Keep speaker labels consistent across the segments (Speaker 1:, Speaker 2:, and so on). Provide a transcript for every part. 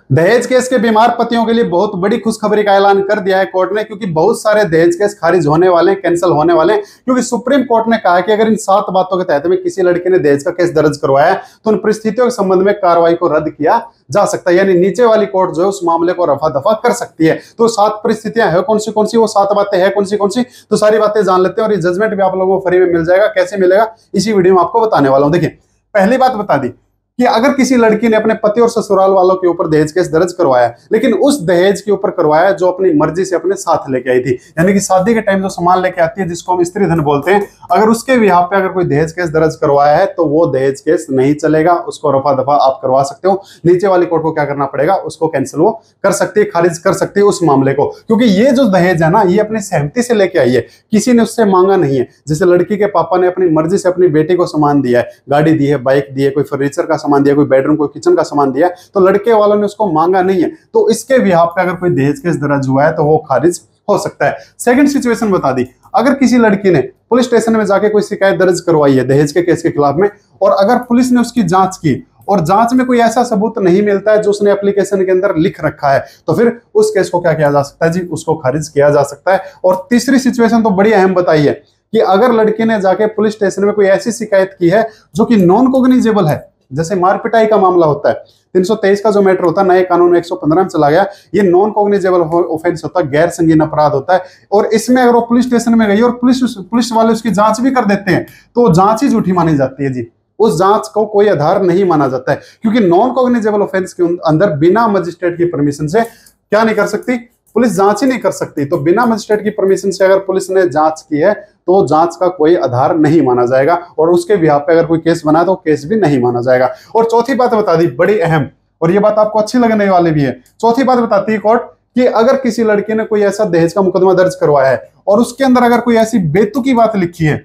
Speaker 1: दहेज केस के बीमार पतियों के लिए बहुत बड़ी खुशखबरी का ऐलान कर दिया है कोर्ट ने, क्योंकि बहुत सारे दहेज केस खारिज होने वाले हैं, कैंसिल होने वाले हैं। क्योंकि सुप्रीम कोर्ट ने कहा कि अगर इन 7 बातों के तहत में किसी लड़के ने दहेज का केस दर्ज करवाया है तो उन परिस्थितियों के संबंध में कार्रवाई को रद्द किया जा सकता है। यानी नीचे वाली कोर्ट जो है उस मामले को रफा दफा कर सकती है। तो 7 परिस्थितियां है कौन सी, वो 7 बातें हैं कौन सी, तो सारी बातें जान लेते हैं। और ये जजमेंट भी आप लोगों को फ्री में मिल जाएगा। कैसे मिलेगा इसी वीडियो में आपको बताने वाला हूं। देखिए, पहली बात बता दी कि अगर किसी लड़की ने अपने पति और ससुराल वालों के ऊपर दहेज केस दर्ज करवाया, लेकिन उस दहेज के ऊपर करवाया जो अपनी मर्जी से अपने साथ लेके आई थी, यानी कि शादी के टाइम जो सामान लेके आती है जिसको हम स्त्री धन बोलते हैं, अगर उसके बिहाफ पे अगर कोई दहेज केस दर्ज करवाया है तो वो दहेज केस नहीं चलेगा, उसको रफा दफा आप करवा सकते हो। नीचे वाली कोर्ट को क्या करना पड़ेगा, उसको कैंसिल वो कर सकती है, खारिज कर सकती है उस मामले को। क्योंकि ये जो दहेज है ना, ये अपनी सहमति से लेके आई है, किसी ने उससे मांगा नहीं है। जैसे लड़की के पापा ने अपनी मर्जी से अपनी बेटी को सामान दिया है, गाड़ी दी है, बाइक दी है, कोई फर्नीचर का सामान दिया, कोई बेडरूम किचन का सामान दिया, तो लड़के वालों ने उसको मांगा नहीं है, तो इसके बिहाफ पे अगर कोई दहेज केस दर्ज हुआ है तो वो खारिज हो सकता है। सेकंड सिचुएशन बता दी, अगर किसी लड़की ने पुलिस स्टेशन में जाके कोई शिकायत दर्ज करवाई है दहेज के केस के खिलाफ में, और अगर पुलिस ने उसकी जांच की और जांच में कोई ऐसा सबूत नहीं मिलता है जो उसने एप्लीकेशन के अंदर लिख रखा है, तो फिर उस केस को क्या किया जा सकता है जी, उसको खारिज किया जा सकता है। और तीसरी सिचुएशन तो बड़ी अहम बताई है कि अगर लड़की ने जाके पुलिस स्टेशन में कोई ऐसी शिकायत की है जो कि नॉन कॉग्निजेबल है, जैसे मार पिटाई का मामला होता है, 323 का जो मैटर होता है नए कानून 115 में चला गया, ये नॉन कॉग्निजेबल ऑफेंस होता है, गैर संगीन अपराध होता है। और इसमें अगर वो पुलिस स्टेशन में गई और पुलिस वाले उसकी जांच भी कर देते हैं तो जांच ही झूठी मानी जाती है जी, उस जांच को कोई आधार नहीं माना जाता है। क्योंकि नॉन कॉग्निजेबल ऑफेंस के अंदर बिना मजिस्ट्रेट की परमिशन से क्या नहीं कर सकती, पुलिस जांच ही नहीं कर सकती। तो बिना मजिस्ट्रेट की परमिशन से अगर पुलिस ने जांच की है तो जांच का कोई आधार नहीं माना जाएगा, और उसके बिहाफ पे अगर कोई केस बना तो केस भी नहीं माना जाएगा। और चौथी बात बता दी, बड़ी अहम, और ये बात आपको अच्छी लगने वाली भी है। चौथी बात बताती है कोर्ट कि अगर किसी लड़की ने कोई ऐसा दहेज का मुकदमा दर्ज करवाया है और उसके अंदर अगर कोई ऐसी बेतुकी बात लिखी है,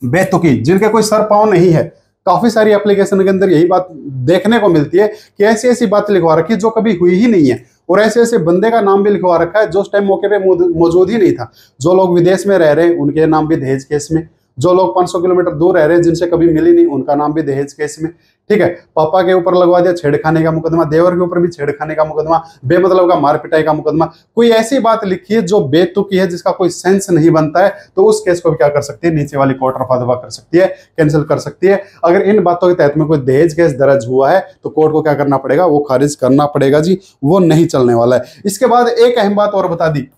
Speaker 1: बेतुकी जिनके कोई सर पांव नहीं है, काफी सारी एप्लीकेशन के अंदर यही बात देखने को मिलती है कि ऐसी ऐसी बात लिखवा रखी है जो कभी हुई ही नहीं है, और ऐसे ऐसे बंदे का नाम भी लिखवा रखा है जो उस टाइम मौके पे मौजूद ही नहीं था। जो लोग विदेश में रह रहे हैं उनके नाम भी दहेज केस में, जो लोग 500 किलोमीटर दूर रह रहे हैं जिनसे कभी मिली नहीं उनका नाम भी दहेज केस में। ठीक है, पापा के ऊपर लगवा दिया छेड़खानी का मुकदमा, देवर के ऊपर भी छेड़खानी का मुकदमा, बेमतलब का मार पिटाई का मुकदमा। कोई ऐसी बात लिखी है जो बेतुकी है, जिसका कोई सेंस नहीं बनता है, तो उस केस को भी क्या कर सकती है, नीचे वाली कोर्ट रफा दफा कर सकती है, कैंसिल कर सकती है। अगर इन बातों के तहत में कोई दहेज केस दर्ज हुआ है तो कोर्ट को क्या करना पड़ेगा, वो खारिज करना पड़ेगा जी, वो नहीं चलने वाला है। इसके बाद एक अहम बात और बता दी,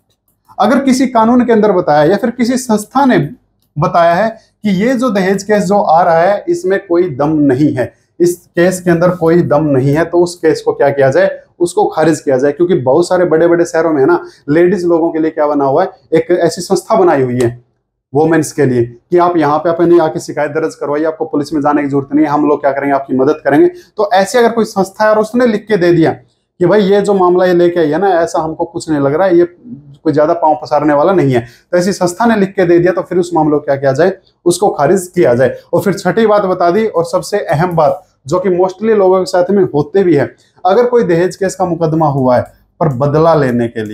Speaker 1: अगर किसी कानून के अंदर बताया या फिर किसी संस्था ने बताया है कि ये जो दहेज केस जो आ रहा है इसमें कोई दम नहीं है, इस केस के अंदर कोई दम नहीं है, तो उस केस को क्या किया जाए, उसको खारिज किया जाए। क्योंकि बहुत सारे बड़े बड़े शहरों में है ना, लेडीज लोगों के लिए क्या बना हुआ है, एक ऐसी संस्था बनाई हुई है वोमेन्स के लिए कि आप यहाँ पे अपनी आके शिकायत दर्ज करवाइए, आपको पुलिस में जाने की जरूरत नहीं है, हम लोग क्या करेंगे, आपकी मदद करेंगे। तो ऐसे अगर कोई संस्था है और उसने लिख के दे दिया कि भाई ये जो मामला ये लेके आई है ना, ऐसा हमको कुछ नहीं लग रहा है, ये कोई ज्यादा पांव पसारने वाला नहीं है, तो ऐसी संस्था ने लिख के दे दिया, तो फिर उस मामले को क्या किया जाए, उसको खारिज किया जाए। और फिर छठी बात बता दी, और सबसे अहम बात जो कि मोस्टली लोगों के साथ में होते भी है, अगर कोई दहेज केस का मुकदमा हुआ है पर बदला लेने के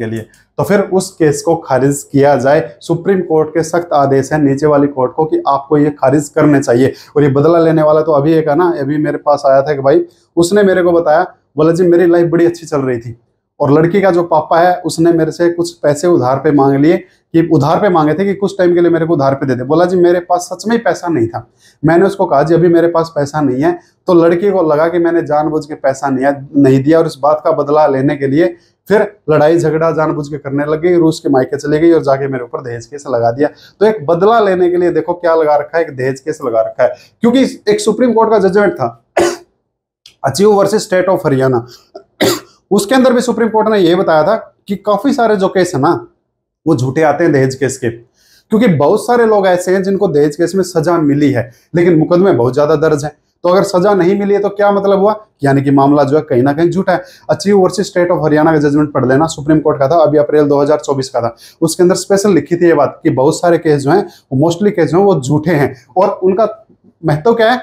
Speaker 1: लिए, तो फिर उस केस को खारिज किया जाए। सुप्रीम कोर्ट के सख्त आदेश है नीचे वाली कोर्ट को कि आपको ये खारिज करने चाहिए। और ये बदला लेने वाला तो अभी एक है ना, अभी मेरे पास आया था कि भाई उसने मेरे को बताया, बोला जी मेरी लाइफ बड़ी अच्छी चल रही थी और लड़की का जो पापा है उसने मेरे से कुछ पैसे उधार पे मांग लिए, कि उधार पे मांगे थे कि कुछ टाइम के लिए मेरे को उधार पे दे दे। बोला जी मेरे पास सच में ही पैसा नहीं था। मैंने उसको कहा जी अभी मेरे पास पैसा नहीं है, तो लड़की को लगा कि मैंने जानबूझ के पैसा नहीं दिया, और इस बात का बदला लेने के लिए फिर लड़ाई झगड़ा जानबूझ के करने लग गई, रूस के मायके चले गई और जाके मेरे ऊपर दहेज केस लगा दिया। तो एक बदला लेने के लिए देखो क्या लगा रखा है, एक दहेज केस लगा रखा है। क्योंकि एक सुप्रीम कोर्ट का जजमेंट था achieve versus state of Haryana, उसके अंदर भी सुप्रीम कोर्ट ने यह बताया था कि काफी सारे जो केस है ना वो झूठे आते हैं दहेज केस के, क्योंकि बहुत सारे लोग ऐसे हैं जिनको दहेज केस में सजा मिली है लेकिन मुकदमे बहुत ज्यादा दर्ज है। तो अगर सजा नहीं मिली है तो क्या मतलब हुआ, यानी कि मामला जो है कहीं ना कहीं झूठा है। Achieve versus state of Haryana का जजमेंट पढ़ लेना, सुप्रीम कोर्ट का था, अभी अप्रैल 2024 का था। उसके अंदर स्पेशल लिखी थी ये बात कि बहुत सारे केस जो हैं वो मोस्टली केस जो हैं वो झूठे हैं, और उनका महत्व क्या है,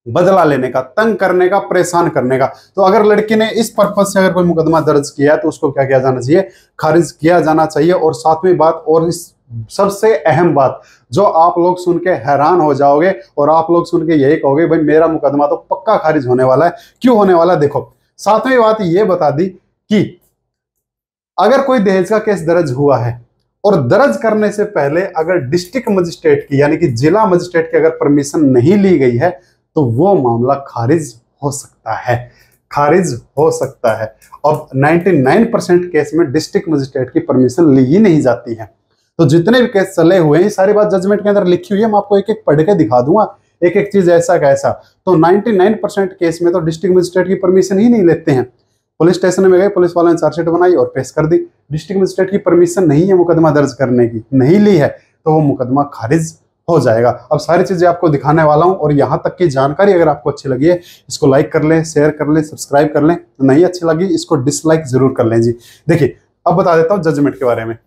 Speaker 1: बदला लेने का, तंग करने का, परेशान करने का। तो अगर लड़की ने इस पर्पज से अगर कोई मुकदमा दर्ज किया है तो उसको क्या किया जाना चाहिए, खारिज किया जाना चाहिए। और सातवीं बात, और इस सबसे अहम बात जो आप लोग सुन के हैरान हो जाओगे और आप लोग सुन के यही कहोगे भाई मेरा मुकदमा तो पक्का खारिज होने वाला है। क्यों होने वाला है? देखो, सातवीं बात ये बता दी कि अगर कोई दहेज का केस दर्ज हुआ है और दर्ज करने से पहले अगर डिस्ट्रिक्ट मजिस्ट्रेट की यानी कि जिला मजिस्ट्रेट की अगर परमिशन नहीं ली गई है तो वो मामला खारिज हो सकता है, खारिज हो सकता है। अब 99% केस में डिस्ट्रिक्ट मजिस्ट्रेट की परमिशन ली ही नहीं जाती है। तो जितने भी केस चले हुए हैं सारी बात जजमेंट के अंदर लिखी हुई है, मैं आपको एक एक पढ़ के दिखा दूंगा एक एक चीज ऐसा कैसा। तो 99% केस में तो डिस्ट्रिक्ट मजिस्ट्रेट की परमिशन ही नहीं लेते हैं। पुलिस स्टेशन में गए, पुलिस वालों ने चार्जशीट बनाई और पेश कर दी, डिस्ट्रिक्ट मजिस्ट्रेट की परमिशन नहीं है मुकदमा दर्ज करने की, नहीं ली है, तो वो मुकदमा खारिज हो जाएगा। अब सारी चीजें आपको दिखाने वाला हूं और यहां तक की जानकारी अगर आपको अच्छी लगी है इसको लाइक कर लें, शेयर कर लें, सब्सक्राइब कर लें। नहीं अच्छी लगी इसको डिसलाइक जरूर कर लें जी। देखिए अब बता देता हूं जजमेंट के बारे में।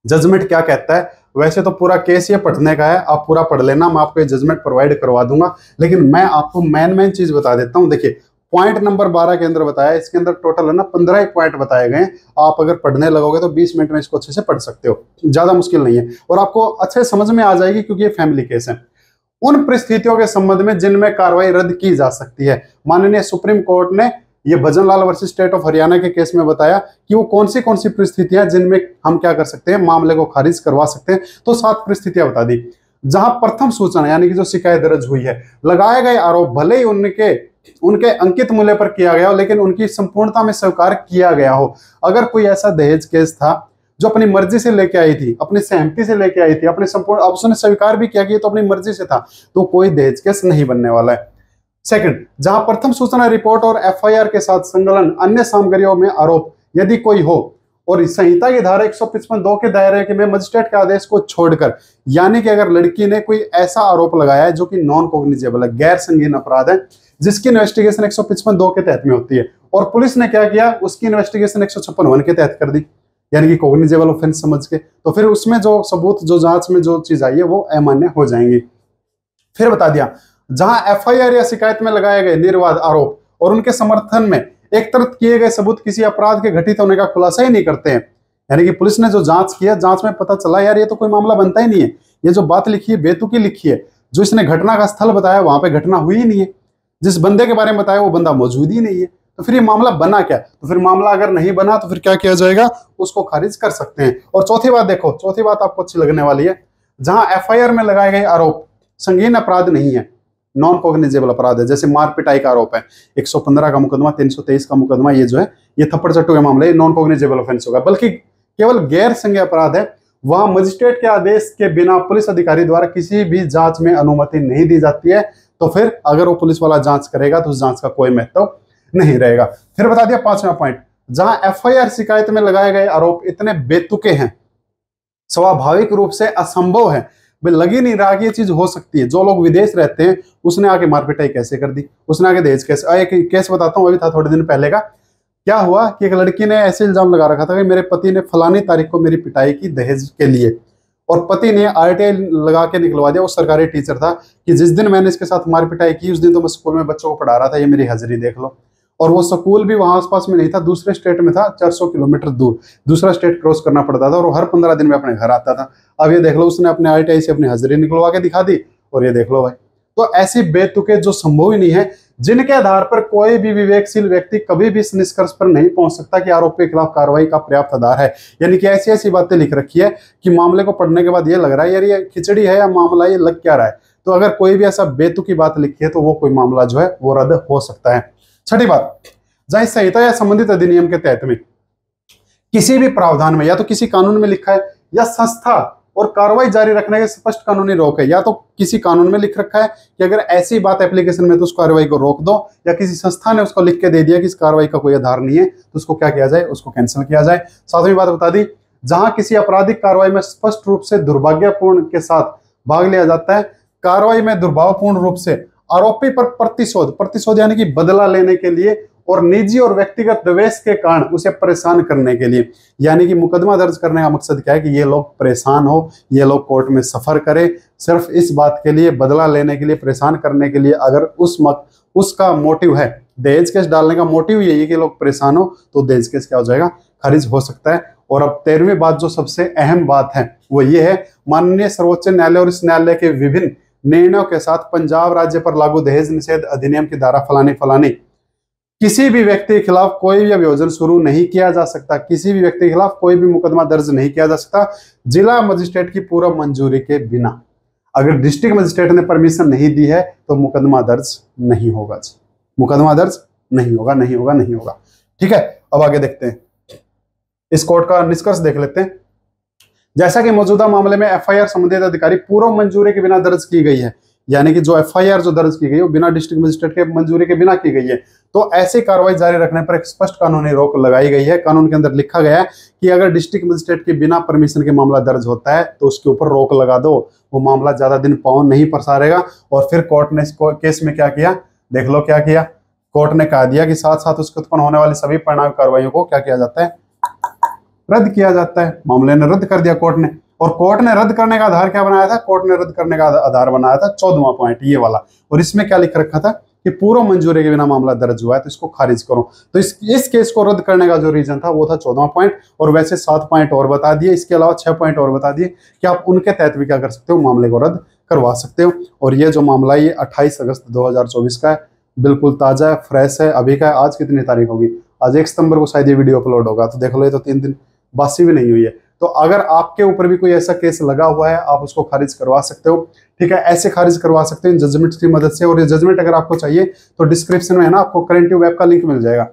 Speaker 1: जजमेंट क्या कहता है? वैसे तो पूरा केस ये पढ़ने का है, आप पूरा पढ़ लेना, मैं आपको ये जजमेंट प्रोवाइड करवा दूंगा, लेकिन मैं आपको मेन चीज बता देता हूं। देखिए पॉइंट नंबर 12 के अंदर बताया, इसके अंदर टोटल है ना 15 ही पॉइंट बताए गए हैं। आप अगर पढ़ने लगोगे तो 20 मिनट में इसको अच्छे से पढ़ सकते हो, ज्यादा मुश्किल नहीं है और आपको अच्छे समझ में आ जाएगी क्योंकि ये फैमिली केस है। उन परिस्थितियों के संबंध में जिनमें कार्रवाई रद्द की जा सकती है, माननीय सुप्रीम कोर्ट ने ये Bhajanlal versus state of Haryana के केस में बताया कि वो कौन सी परिस्थितियां जिनमें हम क्या कर सकते हैं, मामले को खारिज करवा सकते हैं। तो 7 परिस्थितियां बता दी। जहां प्रथम सूचना यानी कि जो शिकायत दर्ज हुई है, लगाए गए आरोप भले ही उनके अंकित मूल्य पर किया गया हो लेकिन उनकी संपूर्णता में स्वीकार किया गया हो। अगर कोई ऐसा दहेज केस था जो अपनी मर्जी से लेके आई थी, अपनी सहमति से लेके आई थी, अपने संपूर्ण, अब उसने स्वीकार भी किया कि ये तो अपनी मर्जी से था, तो कोई दहेज केस नहीं बनने वाला है। सेकंड, जहां प्रथम सूचना रिपोर्ट और एफआईआर के साथ संलग्न अन्य सामग्रियों में आरोप यदि कोई हो और संहिता की धारा 155(2) के दायरे में मजिस्ट्रेट के आदेश को छोड़कर, यानी कि अगर लड़की ने कोई ऐसा आरोप लगाया है जो कि नॉन कॉग्निजेबल है, गैर संगीन अपराध है, जिसकी इन्वेस्टिगेशन 155(2) के तहत में होती है और पुलिस ने क्या किया, उसकी इन्वेस्टिगेशन 156(1) के तहत कर दी, यानी कि कॉग्निजेबल ऑफेंस समझ के, तो फिर उसमें जो सबूत, जो जांच में जो चीज आई है वो अमान्य हो जाएंगी। फिर बता दिया, जहां एफआईआर या शिकायत में लगाए गए निर्वाध आरोप और उनके समर्थन में एक तरफ किए गए सबूत किसी अपराध के घटित होने का खुलासा ही नहीं करते हैं, यानी कि पुलिस ने जो जांच किया, जांच में पता चला यार ये तो कोई मामला बनता ही नहीं है, ये जो बात लिखी है बेतुकी लिखी है, जो इसने घटना का स्थल बताया वहां पे घटना हुई ही नहीं है, जिस बंदे के बारे में बताया वो बंदा मौजूद ही नहीं है, तो फिर ये मामला बना क्या? तो फिर मामला अगर नहीं बना तो फिर क्या किया जाएगा, उसको खारिज कर सकते हैं। और चौथी बात देखो, चौथी बात आपको अच्छी लगने वाली है, जहां एफआईआर में लगाए गए आरोप संगीन अपराध नहीं है, नॉन कॉग्निजेबल अपराध है, जैसे मार पिटाई का आरोप है, 115 का मुकदमा, 323 का मुकदमा, ये जो है ये थप्पड़ चट्टू के मामले नॉन कॉग्निजेबल ऑफेंस होगा, बल्कि केवल गैर संज्ञेय अपराध है, वहां मजिस्ट्रेट के आदेश के बिना पुलिस अधिकारी द्वारा किसी भी जांच में अनुमति नहीं दी जाती है, तो फिर अगर वो पुलिस वाला जांच करेगा तो उस जांच का कोई महत्व नहीं रहेगा। फिर बता दिया 5वां पॉइंट, जहां एफआईआर शिकायत में लगाए गए आरोप इतने बेतुके हैं, स्वाभाविक रूप से असंभव है, भाई लग ही नहीं रहा कि ये चीज हो सकती है। जो लोग विदेश रहते हैं उसने आके मारपिटाई कैसे कर दी, उसने आके दहेज कैसे, एक केस बताता हूँ, अभी था थोड़े दिन पहले का। क्या हुआ कि एक लड़की ने ऐसे इल्जाम लगा रखा था कि मेरे पति ने फलानी तारीख को मेरी पिटाई की दहेज के लिए, और पति ने आरटीआई लगा के निकलवा दिया। वो सरकारी टीचर था कि जिस दिन मैंने इसके साथ मार पिटाई की उस दिन तो मैं स्कूल में बच्चों को पढ़ा रहा था, ये मेरी हाजिरी देख लो। और वो स्कूल भी वहां आसपास में नहीं था, दूसरे स्टेट में था, 400 किलोमीटर दूर, दूसरा स्टेट क्रॉस करना पड़ता था, और वो हर 15 दिन में अपने घर आता था। अब ये देख लो, उसने अपने आरटीआई से अपनी हाजिरी निकलवा के दिखा दी, और ये देख लो भाई। तो ऐसी बेतुके जो संभव ही नहीं है, जिनके आधार पर कोई भी विवेकशील व्यक्ति कभी भी इस निष्कर्ष पर नहीं पहुंच सकता कि आरोपी के खिलाफ कार्रवाई का पर्याप्त आधार है। यानी कि ऐसी ऐसी बातें लिख रखी है कि मामले को पढ़ने के बाद ये लग रहा है यार ये खिचड़ी है या मामला ये लग क्या रहा है। तो अगर कोई भी ऐसा बेतुकी बात लिखी है तो वो कोई मामला जो है वो रद्द हो सकता है। छठी बात, जहां इस संहिता या संबंधित अधिनियम के तहत में किसी भी प्रावधान में या तो किसी कानून में लिखा है या संस्था और कार्रवाई जारी रखने के स्पष्ट कानूनी रोक है, या तो किसी कानून में लिख रखा है कि अगर ऐसी बात एप्लीकेशन में तो उस कार्रवाई को रोक दो, या किसी संस्था ने उसको लिख के दे दिया कि इस कार्रवाई का कोई आधार नहीं है तो उसको क्या किया जाए, उसको कैंसिल किया जाए। सातवीं बात बता दी, जहां किसी आपराधिक कार्रवाई में स्पष्ट रूप से दुर्भाग्यपूर्ण के साथ भाग लिया जाता है, कार्रवाई में दुर्भावपूर्ण रूप से आरोपी पर प्रतिशोध यानी कि बदला लेने के लिए और निजी और व्यक्तिगत द्वेष के कारण उसे परेशान करने के लिए, यानी कि मुकदमा दर्ज करने का मकसद क्या है कि ये लोग परेशान हो, ये लोग कोर्ट में सफर करें, सिर्फ इस बात के लिए, बदला लेने के लिए, परेशान करने के लिए। अगर उसका मोटिव है, दहेज केस डालने का मोटिव यही है कि लोग परेशान हो, तो दहेज केस क्या हो जाएगा, खारिज हो सकता है। और अब 13वीं बात, जो सबसे अहम बात है वो ये है, माननीय सर्वोच्च न्यायालय और इस न्यायालय के विभिन्न निर्णयों के साथ पंजाब राज्य पर लागू दहेज निषेध अधिनियम की धारा फलानी फलानी, किसी भी व्यक्ति के खिलाफ कोई भी अभियोजन शुरू नहीं किया जा सकता, किसी भी व्यक्ति के खिलाफ कोई भी मुकदमा दर्ज नहीं किया जा सकता जिला मजिस्ट्रेट की पूर्व मंजूरी के बिना। अगर डिस्ट्रिक्ट मजिस्ट्रेट ने परमिशन नहीं दी है तो मुकदमा दर्ज नहीं होगा, मुकदमा दर्ज नहीं होगा, नहीं होगा, नहीं होगा। ठीक है, अब आगे देखते हैं, इस कोर्ट का निष्कर्ष देख लेते हैं। जैसा कि मौजूदा मामले में एफआईआर संबंधित अधिकारी पूर्व मंजूरी के बिना दर्ज की गई है, यानी कि जो एफआईआर जो दर्ज की गई है वो बिना डिस्ट्रिक्ट मजिस्ट्रेट के मंजूरी के बिना की गई है, तो ऐसी कार्रवाई जारी रखने पर एक स्पष्ट कानूनी रोक लगाई गई है। कानून के अंदर लिखा गया है कि अगर डिस्ट्रिक्ट मजिस्ट्रेट के बिना परमिशन के मामला दर्ज होता है तो उसके ऊपर रोक लगा दो, वो मामला ज्यादा दिन पाँव नहीं पसारेगा। और फिर कोर्ट ने इस केस में क्या किया, देख लो क्या किया। कोर्ट ने कहा दिया कि साथ साथ उसके उत्पन्न होने वाली सभी परिणामी कार्रवाइयों को क्या किया जाता है, रद्द किया जाता है। मामले ने रद्द कर दिया कोर्ट ने। और कोर्ट ने रद्द करने का आधार क्या बनाया था, कोर्ट ने रद्द करने का आधार बनाया था 14वां पॉइंट ये वाला, और इसमें क्या लिख रखा था कि पूर्व मंजूरी के बिना मामला दर्ज हुआ है तो इसको खारिज करो। तो इस केस को रद्द करने का जो रीजन था वो था 14वां पॉइंट, और वैसे 7 पॉइंट और बता दिए, इसके अलावा 6 पॉइंट और बता दिए कि आप उनके तहत भी क्या कर सकते हो, मामले को रद्द करवा सकते हो। और ये जो मामला है ये 28 अगस्त 2024 का है, बिल्कुल ताजा है, फ्रेश है, अभी का है। आज कितनी तारीख होगी, आज 1 सितंबर को शायद ये वीडियो अपलोड होगा, तो देख लो ये तो 3 दिन बासी भी नहीं हुई है। तो अगर आपके ऊपर भी कोई ऐसा केस लगा हुआ है आप उसको खारिज करवा सकते हो। ठीक है, ऐसे खारिज करवा सकते हैं जजमेंट की मदद से। और ये जजमेंट अगर आपको चाहिए तो डिस्क्रिप्शन में है ना आपको करेंटिव ऐप का लिंक मिल जाएगा,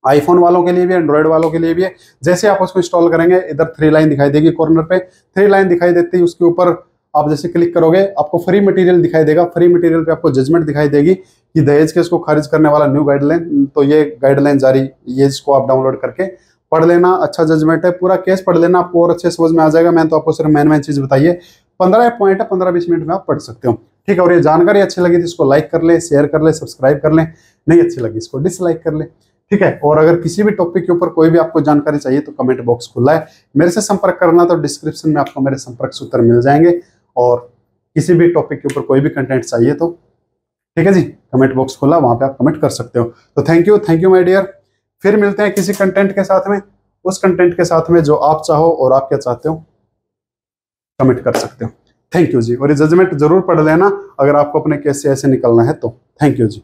Speaker 1: आईफोन वालों के लिए भी, एंड्रॉइड वालों के लिए भी है। जैसे आप उसको इंस्टॉल करेंगे इधर 3 लाइन दिखाई देगी, कॉर्नर पे 3 लाइन दिखाई देती है, उसके ऊपर आप जैसे क्लिक करोगे आपको फ्री मटेरियल दिखाई देगा। फ्री मटेरियल पे आपको जजमेंट दिखाई देगी कि दहेज केस को खारिज करने वाला न्यू गाइडलाइन, तो ये गाइडलाइन जारी, ये इसको आप डाउनलोड करके पढ़ लेना। अच्छा जजमेंट है, पूरा केस पढ़ लेना, आपको और अच्छे समझ में आ जाएगा। मैंने तो आपको सिर्फ मेन चीज बताई है, 15 पॉइंट है, 15-20 मिनट में आप पढ़ सकते हो। ठीक है, और ये जानकारी अच्छी लगी तो इसको लाइक कर ले, शेयर कर ले, सब्सक्राइब कर ले, नहीं अच्छी लगी इसको डिसलाइक कर ले। ठीक है, और अगर किसी भी टॉपिक के ऊपर कोई भी आपको जानकारी चाहिए तो कमेंट बॉक्स खुला है, मेरे से संपर्क करना तो डिस्क्रिप्शन में आपको मेरे संपर्क सूत्र मिल जाएंगे। और किसी भी टॉपिक के ऊपर कोई भी कंटेंट चाहिए तो ठीक है जी, कमेंट बॉक्स खुला, वहां पे आप कमेंट कर सकते हो। तो थैंक यू माय डियर, फिर मिलते हैं किसी कंटेंट के साथ में, उस कंटेंट के साथ में जो आप चाहो और आप क्या चाहते हो कमेंट कर सकते हो। थैंक यू जी, और ये जजमेंट जरूर पढ़ लेना अगर आपको अपने केस से ऐसे निकलना है तो। Thank you ji.